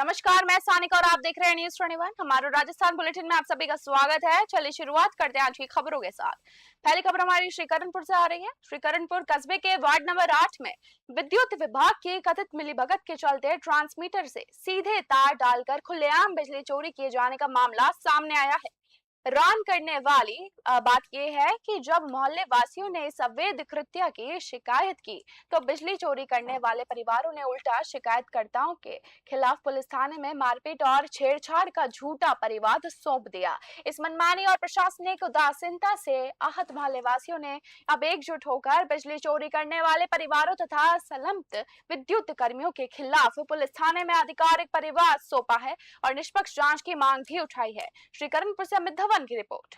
नमस्कार, मैं सानिका और आप देख रहे हैं न्यूज 21। हमारे राजस्थान बुलेटिन में आप सभी का स्वागत है। चलिए शुरुआत करते हैं आज की खबरों के साथ। पहली खबर हमारी श्रीकरणपुर से आ रही है। श्रीकरणपुर कस्बे के वार्ड नंबर 8 में विद्युत विभाग की कथित मिलीभगत के चलते ट्रांसमीटर से सीधे तार डालकर खुलेआम बिजली चोरी किए जाने का मामला सामने आया है। हैरान करने वाली बात यह है कि जब मोहल्ले वासियों ने इस अवैध कृत्य की शिकायत की तो बिजली चोरी करने वाले परिवारों ने उल्टा शिकायतकर्ताओं के खिलाफ पुलिस थाने में मारपीट और छेड़छाड़ का झूठा परिवाद सौंप दिया। इस मनमानी और प्रशासनिक उदासीनता से आहत मोहल्ले वासियों ने अब एकजुट होकर बिजली चोरी करने वाले परिवारों तथा संलग्न विद्युत कर्मियों के खिलाफ पुलिस थाने में आधिकारिक परिवाद सौंपा है और निष्पक्ष जांच की मांग भी उठाई है। श्रीकरणपुर से अमित धवन की रिपोर्ट।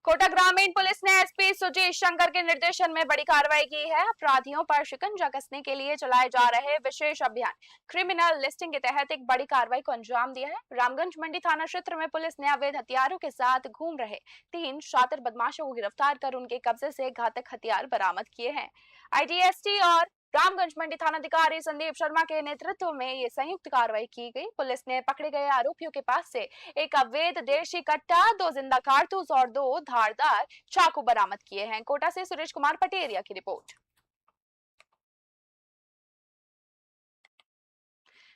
कोटा ग्रामीण पुलिस ने एसपी सुजीत शंकर के निर्देशन में बड़ी कार्रवाई की है। अपराधियों पर शिकंजा कसने के लिए चलाए जा रहे विशेष अभियान क्रिमिनल लिस्टिंग के तहत एक बड़ी कार्रवाई को अंजाम दिया है। रामगंज मंडी थाना क्षेत्र में पुलिस ने अवैध हथियारों के साथ घूम रहे 3 शातिर बदमाशों को गिरफ्तार कर उनके कब्जे से घातक हथियार बरामद किए हैं। आईटीएसटी और रामगंज मंडी थानाधिकारी संदीप शर्मा के नेतृत्व में ये संयुक्त कार्रवाई की गई। पुलिस ने पकड़े गए आरोपियों के पास से एक अवैध देशी कट्टा, 2 जिंदा कारतूस और 2 धारदार चाकू बरामद किए हैं। कोटा से सुरेश कुमार पटेरिया की रिपोर्ट।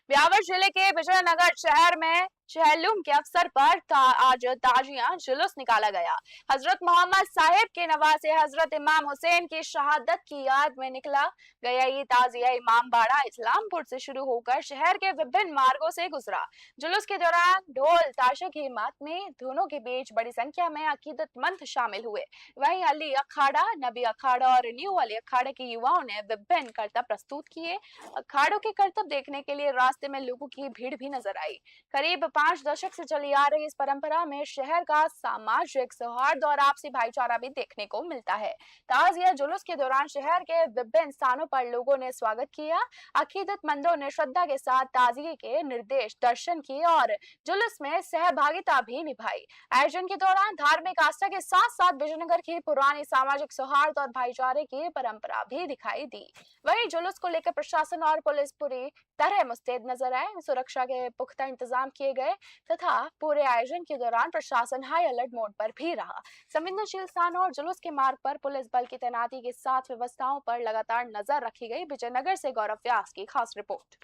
ब्यावर जिले के विजयनगर शहर में चहलुम के अवसर पर आज ताजिया जुलूस निकाला गया। हजरत मोहम्मद साहिब के नवासे हजरत इमाम हुसैन की शहादत की याद में निकला गया ये ताजिया इमाम बाड़ा इस्लामपुर से शुरू होकर शहर के विभिन्न मार्गों से गुजरा। जुलूस के दौरान ढोल ताशे की मातमी धुनों के बीच बड़ी संख्या में अकीदतमंद शामिल हुए। वहीं अली अखाड़ा, नबी अखाड़ा और न्यू अली अखाड़े के युवाओं ने विभिन्न करतब प्रस्तुत किए। अखाड़ों के करतब देखने के लिए रास्ते में लोगों की भीड़ भी नजर आई। करीब 5 दशक से चली आ रही इस परंपरा में शहर का सामाजिक सौहार्द और आपसी भाईचारा भी देखने को मिलता है। ताजिया जुलूस के दौरान शहर के विभिन्न स्थानों पर लोगों ने स्वागत किया। अकीदतमंदों ने श्रद्धा के साथ ताजिए के निर्देश दर्शन किए और जुलूस में सहभागिता भी निभाई। आयोजन के दौरान धार्मिक आस्था के साथ साथ विजयनगर की पुरानी सामाजिक सौहार्द और भाईचारे की परंपरा भी दिखाई दी। वहीं जुलूस को लेकर प्रशासन और पुलिस पूरी तरह मुस्तैद नजर आए। सुरक्षा के पुख्ता इंतजाम किए गए तथा पूरे आयोजन के दौरान प्रशासन हाई अलर्ट मोड पर भी रहा। संवेदनशील स्थानों और जुलूस के मार्ग पर पुलिस बल की तैनाती के साथ व्यवस्थाओं पर लगातार नजर रखी गई। विजयनगर से गौरव व्यास की खास report.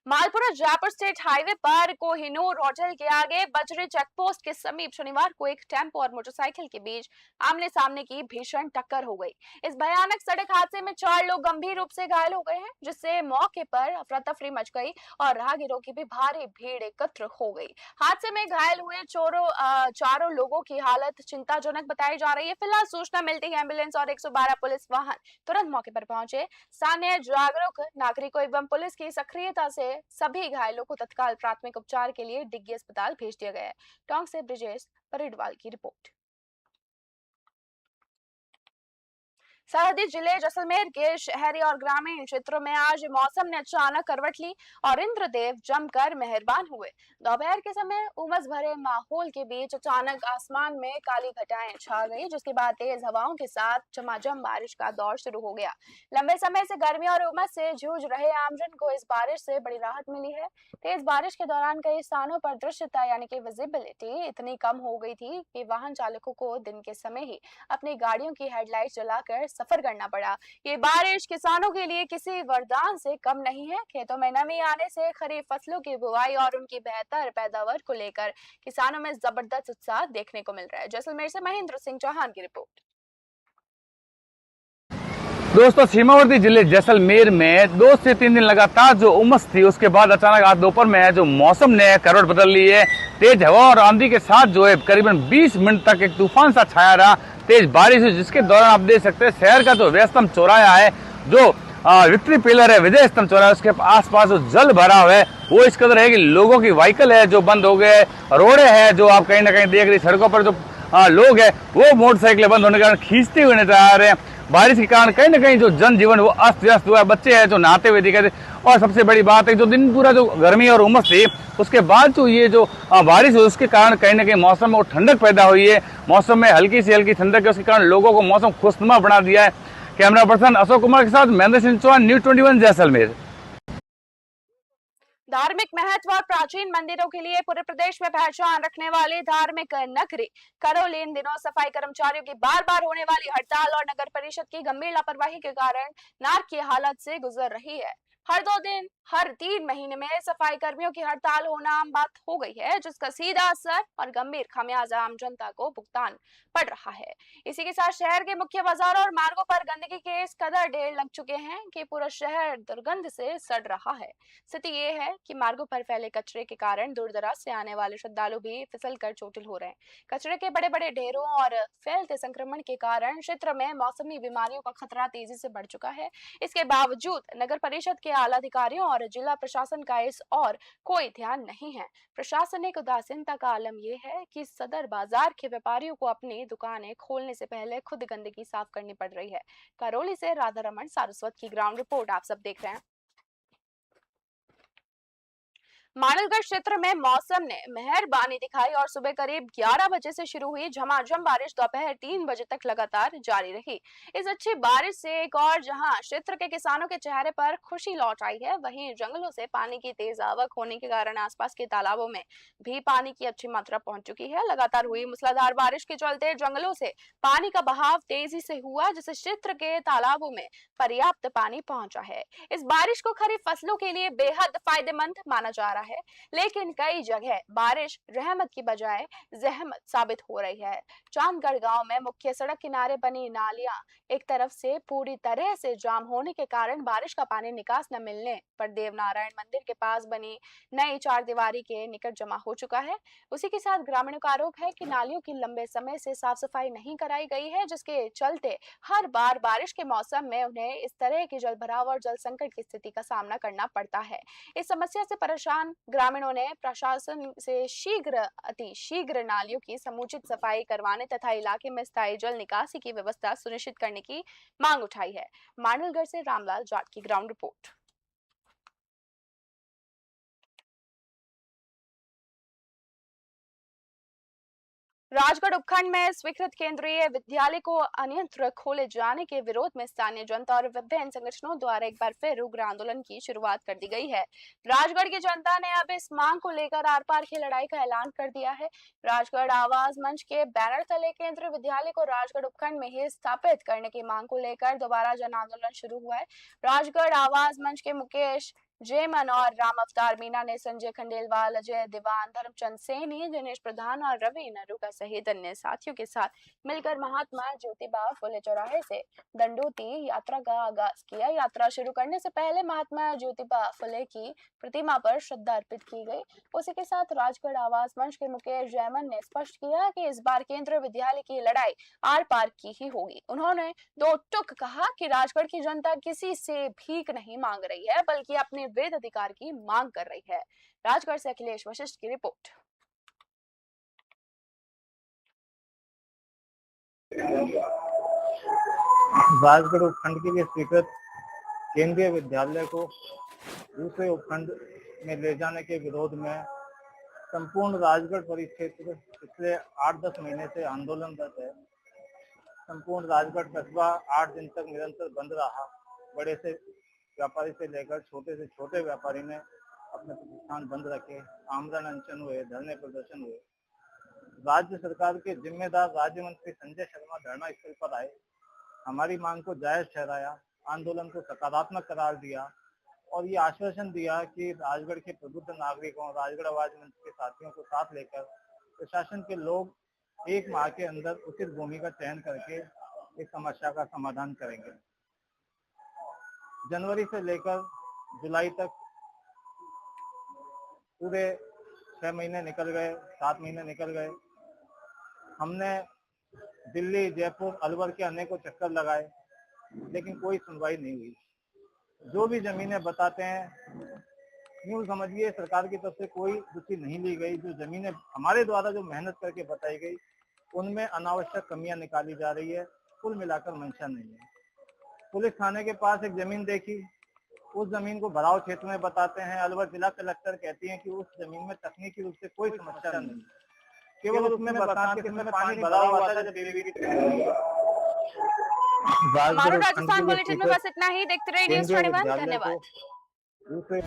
Malpura Jaipur state highway पर कोहिनूर होटल के आगे बजरी चेकपोस्ट के समीप शनिवार को एक टेम्पो और मोटरसाइकिल के बीच आमने सामने की भीषण टक्कर हो गई। इस भयानक सड़क हादसे में 4 लोग गंभीर रूप से घायल हो गए हैं, जिससे मौके पर अफरा तफरी मच गई और राहगीरों की भी भारी भीड़ एकत्र हो गई। हादसे में घायल हुए चारों लोगों की हालत चिंताजनक बताई जा रही है। फिलहाल सूचना मिलती है एम्बुलेंस और 112 पुलिस वाहन तुरंत मौके पर पहुंचे। स्थानीय जागरूक नागरिकों एवं पुलिस की सक्रियता से सभी घायलों को तत्काल प्राथमिक उपचार के लिए डिग्गी अस्पताल भेज दिया गया है। टोंक से ब्रिजेश परिडवाल की रिपोर्ट। सरहदी जिले जैसलमेर के शहरी और ग्रामीण क्षेत्रों में आज मौसम ने अचानक करवट ली और इंद्रदेव जमकर मेहरबान हुए। दोपहर के समय उमस भरे माहौल के बीच अचानक आसमान में काली घटाएं छा गई, जिसके बाद तेज हवाओं के साथ झमाझम बारिश का दौर शुरू हो गया। लंबे समय से गर्मी और उमस से जूझ रहे आमजन को इस बारिश से बड़ी राहत मिली है। तेज बारिश के दौरान कई स्थानों पर दृश्यता यानी कि विजिबिलिटी इतनी कम हो गई थी कि वाहन चालकों को दिन के समय ही अपनी गाड़ियों की हेडलाइट जलाकर सफर करना पड़ा। ये बारिश किसानों के लिए किसी वरदान से कम नहीं है। खेतों में नमी आने से खरीफ फसलों की बुआई और उनकी बेहतर पैदावार को लेकर किसानों में जबरदस्त उत्साह देखने को मिल रहा है। जैसलमेर से महेंद्र सिंह चौहान की रिपोर्ट। दोस्तों, सीमावर्ती जिले जैसलमेर में 2 से 3 दिन लगातार जो उमस थी, उसके बाद अचानक आज दोपहर में जो मौसम ने करवट बदल ली है। तेज हवा और आंधी के साथ जो है करीबन 20 मिनट तक एक तूफान सा छाया रहा। तेज बारिश हुई, जिसके दौरान आप देख सकते हैं शहर का जो व्यस्तम चौराहा है, जो विक्ट्री पिलर है, विजय स्तंभ चौराहा, उसके आसपास जो जल भरा हुआ है वो इस कदर है कि लोगों की व्हीकल है जो बंद हो गए। रोडे है जो आप कहीं ना कहीं देख रही, सड़कों पर जो लोग है वो मोटरसाइकिलें बंद होने के कारण खींचते हुए नजर आ रहे हैं। बारिश के कारण कहीं ना कहीं जो जनजीवन वो अस्त व्यस्त हुआ है। बच्चे हैं जो नहाते हुए दिखाई दे, और सबसे बड़ी बात है जो दिन पूरा जो गर्मी और उमस थी उसके बाद जो ये जो बारिश हुई उसके कारण कहीं ना कहीं मौसम में वो ठंडक पैदा हुई है। मौसम में हल्की सी हल्की ठंडक है, उसके कारण लोगों को मौसम खुशनुमा बना दिया है। कैमरा पर्सन अशोक कुमार के साथ महेंद्र सिंह चौहान, न्यूज 21 जैसलमेर। धार्मिक महत्व और प्राचीन मंदिरों के लिए पूरे प्रदेश में पहचान रखने वाली धार्मिक नगरी करौली इन दिनों सफाई कर्मचारियों की बार बार होने वाली हड़ताल और नगर परिषद की गंभीर लापरवाही के कारण नारकीय हालत से गुजर रही है। हर 2 दिन, हर 3 महीने में सफाई कर्मियों की हड़ताल होना आम बात हो गई है, जिसका सीधा असर और गंभीर खामियाजा आम जनता को भुगतान पड़ रहा है। इसी के साथ शहर के मुख्य बाजारों और मार्गों पर गंदगी के इस कदर ढेर लग चुके हैं कि पूरा शहर दुर्गंध से सड़ रहा है। स्थिति ये है कि मार्गों पर फैले कचरे के कारण दूर दराज से आने वाले श्रद्धालु भी फिसल कर चोटिल हो रहे हैं। कचरे के बड़े बड़े ढेरों और फैलते संक्रमण के कारण क्षेत्र में मौसमी बीमारियों का खतरा तेजी से बढ़ चुका है। इसके बावजूद नगर परिषद के आला अधिकारियों और जिला प्रशासन का इस और कोई ध्यान नहीं है। प्रशासनिक उदासीनता का आलम यह है कि सदर बाजार के व्यापारियों को अपनी दुकानें खोलने से पहले खुद गंदगी साफ करनी पड़ रही है। करौली से राधा रमन सारस्वत की ग्राउंड रिपोर्ट आप सब देख रहे हैं। मानलगढ़ क्षेत्र में मौसम ने मेहरबानी दिखाई और सुबह करीब 11 बजे से शुरू हुई झमाझम बारिश दोपहर 3 बजे तक लगातार जारी रही। इस अच्छी बारिश से एक और जहां क्षेत्र के किसानों के चेहरे पर खुशी लौट आई है, वहीं जंगलों से पानी की तेज आवक होने के कारण आसपास के तालाबों में भी पानी की अच्छी मात्रा पहुंच चुकी है। लगातार हुई मूसलाधार बारिश के चलते जंगलों से पानी का बहाव तेजी से हुआ, जिससे क्षेत्र के तालाबों में पर्याप्त पानी पहुंचा है। इस बारिश को खरीफ फसलों के लिए बेहद फायदेमंद माना जा रहा है, लेकिन कई जगह बारिश रहमत की बजाय जहमत साबित हो रही है। चांदगढ़ गांव में मुख्य सड़क किनारे बनी नालियां एक तरफ से पूरी तरह से जाम होने के कारण बारिश का पानी निकास न मिलने पर देवनारायण मंदिर के पास बनी नई 4 दीवारी के निकट जमा हो चुका है। उसी के साथ ग्रामीणों का आरोप है कि नालियों की लंबे समय से साफ सफाई नहीं कराई गई है, जिसके चलते हर बार बारिश के मौसम में उन्हें इस तरह की जल भराव और जल संकट की स्थिति का सामना करना पड़ता है। इस समस्या से परेशान ग्रामीणों ने प्रशासन से अति शीघ्र नालियों की समुचित सफाई करवाने तथा इलाके में स्थायी जल निकासी की व्यवस्था सुनिश्चित करने की मांग उठाई है। मानलगढ़ से रामलाल जाट की ग्राउंड रिपोर्ट। राजगढ़ उपखंड में स्वीकृत केंद्रीय विद्यालय को अन्यत्र खोले जाने के विरोध में स्थानीय जनता और विभिन्न संगठनों द्वारा एक बार फिर उग्र आंदोलन की शुरुआत कर दी गई है। राजगढ़ की जनता ने अब इस मांग को लेकर आर पार की लड़ाई का ऐलान कर दिया है। राजगढ़ आवाज मंच के बैनर तले केंद्रीय विद्यालय को राजगढ़ उपखंड में ही स्थापित करने की मांग को लेकर दोबारा जन आंदोलन शुरू हुआ है। राजगढ़ आवाज मंच के मुकेश जेमन और राम अवतार मीना ने संजय खंडेलवाल, अजय दीवान, धर्मचंद सैनी, दिनेश प्रधान और रवि नरूका सहित अन्य साथियों के साथ मिलकर महात्मा ज्योतिबा फुले चौराहे से दंडोती यात्रा का आगाज किया। यात्रा शुरू करने से पहले महात्मा ज्योतिबा फुले की प्रतिमा पर श्रद्धा अर्पित की गई। उसी के साथ राजगढ़ आवास मंच के मुकेश जैमन ने स्पष्ट किया कि इस बार केंद्रीय विद्यालय की लड़ाई आर पार की ही होगी। उन्होंने दो टुक कहा कि राजगढ़ की जनता किसी से भीख नहीं मांग रही है, बल्कि अपने वेद अधिकार की मांग कर रही है। राजगढ़ से अखिलेश वशिष्ठ की रिपोर्ट। राजगढ़ उपखंड के लिए स्वीकृत केंद्रीय विद्यालय को दूसरे उपखंड में ले जाने के विरोध में संपूर्ण राजगढ़ परिक्षेत्र पिछले 8-10 महीने से आंदोलनरत है। संपूर्ण राजगढ़ कस्बा 8 दिन तक निरंतर बंद रहा। बड़े से व्यापारी से लेकर छोटे से छोटे व्यापारी ने अपने प्रतिष्ठान बंद रखे, आमरण अनशन हुए, धरने प्रदर्शन हुए। राज्य सरकार के जिम्मेदार राज्य मंत्री संजय शर्मा धरना स्थल पर आए, हमारी मांग को जायज ठहराया, आंदोलन को सकारात्मक करार दिया और ये आश्वासन दिया कि राजगढ़ के प्रबुद्ध नागरिकों, राजगढ़ आवाज मंच के साथियों को साथ लेकर प्रशासन के लोग 1 माह के अंदर उचित भूमि का चयन करके इस समस्या का समाधान करेंगे। जनवरी से लेकर जुलाई तक पूरे 6 महीने निकल गए, 7 महीने निकल गए। हमने दिल्ली, जयपुर, अलवर के अनेकों चक्कर लगाए, लेकिन कोई सुनवाई नहीं हुई। जो भी जमीनें बताते हैं, यूं समझिए सरकार की तरफ से कोई रुचि नहीं ली गई। जो जमीनें हमारे द्वारा जो मेहनत करके बताई गई, उनमें अनावश्यक कमियां निकाली जा रही है। कुल मिलाकर मंशा नहीं है। पुलिस थाने के पास एक जमीन देखी, उस जमीन को भराव क्षेत्र में बताते हैं। अलवर जिला कलेक्टर कहती हैं कि उस जमीन में तकनीकी रूप से कोई समस्या नहीं, केवल उसमें बरसात के समय पानी भरा हुआ था। हमारा राजस्थान बुलेटिन में बस इतना ही। देखते रहिए न्यूज़ 21। धन्यवाद। दूसरे